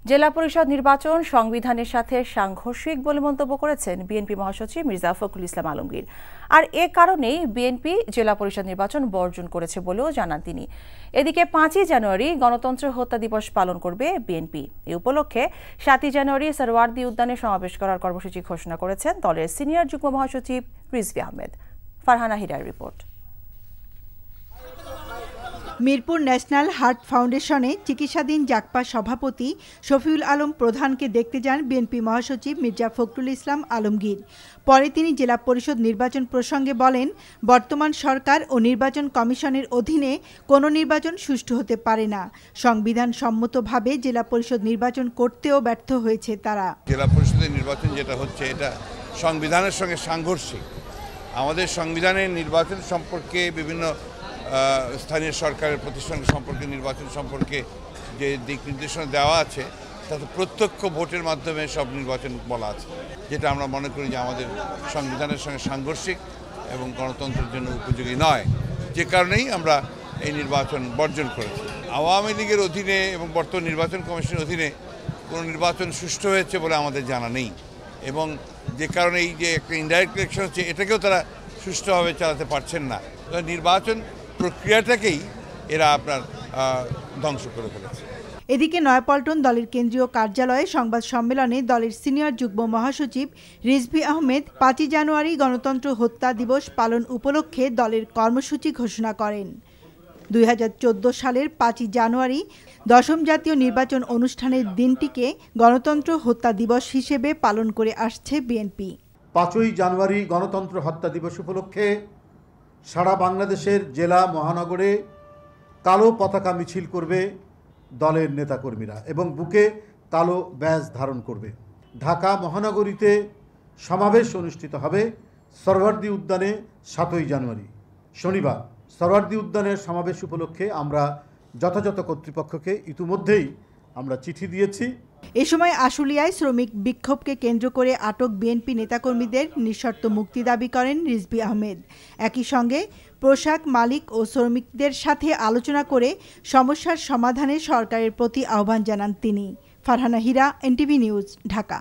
জেলা পরিষদ নির্বাচন সংবিধানের সাথে সাংঘর্ষিক বলে মন্তব্য করেছেন বিএনপি মহাসচিব মির্জা ফখরুল ইসলাম আলমগীর। আর এ কারণেই বিএনপি জেলা পরিষদ নির্বাচন বর্জন করেছে বলেও জানান তিনি। এদিকে 5ই জানুয়ারি গণতন্ত্র হত্যা দিবস পালন করবে বিএনপি। এ উপলক্ষে 7ই জানুয়ারি সরওয়ার্দী উদ্যানে সমাবেশ করার কর্মসূচি ঘোষণা করেছেন দলের সিনিয়র যুগ্ম মহাসচিব রিজভী আহমেদ। ফারহানা হিরার রিপোর্ট। মিরপুর ন্যাশনাল হার্ট ফাউন্ডেশনে চিকিৎসাধীন জাগপা সভাপতি শফিউল আলম প্রধানকে দেখতে যান বিএনপি মহাসচিব মির্জা ফখরুল ইসলাম আলমগীর। পরে তিনি জেলা পরিষদ নির্বাচন প্রসঙ্গে বলেন, বর্তমান সরকার ও নির্বাচন কমিশনের অধীনে কোনো নির্বাচন সুষ্ঠু হতে পারে না। সংবিধান সম্মতভাবে জেলা পরিষদ নির্বাচন করতেও ব্যর্থ হয়েছে তারা। জেলা পরিষদের নির্বাচন যেটা হচ্ছে এটা সংবিধানের সঙ্গে সাংঘর্ষিক। আমাদের সংবিধানের নির্বাচন সম্পর্কে বিভিন্ন স্থানীয় সরকারের প্রতিষ্ঠান সম্পর্কে নির্বাচন সম্পর্কে যে দিক নির্দেশনা দেওয়া আছে তাতে প্রত্যক্ষ ভোটের মাধ্যমে সব নির্বাচন বলা আছে, যেটা আমরা মনে করি যে আমাদের সংবিধানের সঙ্গে সাংঘর্ষিক এবং গণতন্ত্রের জন্য উপযোগী নয়। যে কারণেই আমরা এই নির্বাচন বর্জন করেছি। আওয়ামী লীগের অধীনে এবং বর্তমান নির্বাচন কমিশনের অধীনে কোনো নির্বাচন সুষ্ঠু হয়েছে বলে আমাদের জানা নেই, এবং যে কারণে এই যে একটা ইনডাইরেক্ট ইলেকশন হচ্ছে এটাকেও তারা সুষ্ঠুভাবে চালাতে পারছেন না। নির্বাচন প্রক্রিয়াটাকেই এরা আপনার ধ্বংস করে ফেলেছে। এদিকে নয়াপল্টন দলের কেন্দ্রীয় কার্যালয়ে সংবাদ সম্মেলনে দলের সিনিয়র যুগ্ম মহাসচিব রিজভী আহমেদ 5ই জানুয়ারি গণতন্ত্র হত্যা দিবস পালন উপলক্ষে দলের কর্মসূচি ঘোষণা করেন। 2014 সালের 5ই জানুয়ারি 10ম জাতীয় নির্বাচন অনুষ্ঠানের দিনটিকে গণতন্ত্র হত্যা দিবস হিসেবে পালন করে আসছে বিএনপি। 5ই জানুয়ারি গণতন্ত্র হত্যা দিবস উপলক্ষে সারা বাংলাদেশের জেলা মহানগরে কালো পতাকা মিছিল করবে দলের নেতাকর্মীরা এবং বুকে কালো ব্যাজ ধারণ করবে। ঢাকা মহানগরীতে সমাবেশ অনুষ্ঠিত হবে সরওয়ার্দী উদ্যানে 7ই জানুয়ারি শনিবার। সরওয়ার্দী উদ্যানের সমাবেশ উপলক্ষে আমরা যথাযথ কর্তৃপক্ষকে ইতিমধ্যেই আমরা চিঠি দিয়েছি। এ সময় আশুলিয়ায় শ্রমিক বিক্ষোভকে কেন্দ্র করে আটক বিএনপি নেতাকর্মীদের নিঃশর্ত মুক্তি দাবি করেন রিজভী আহমেদ। একই সঙ্গে পোশাক মালিক ও শ্রমিকদের সাথে আলোচনা করে সমস্যার সমাধানে সরকারের প্রতি আহ্বান জানান তিনি। ফারহানা হিরা, এনটিভি নিউজ, ঢাকা।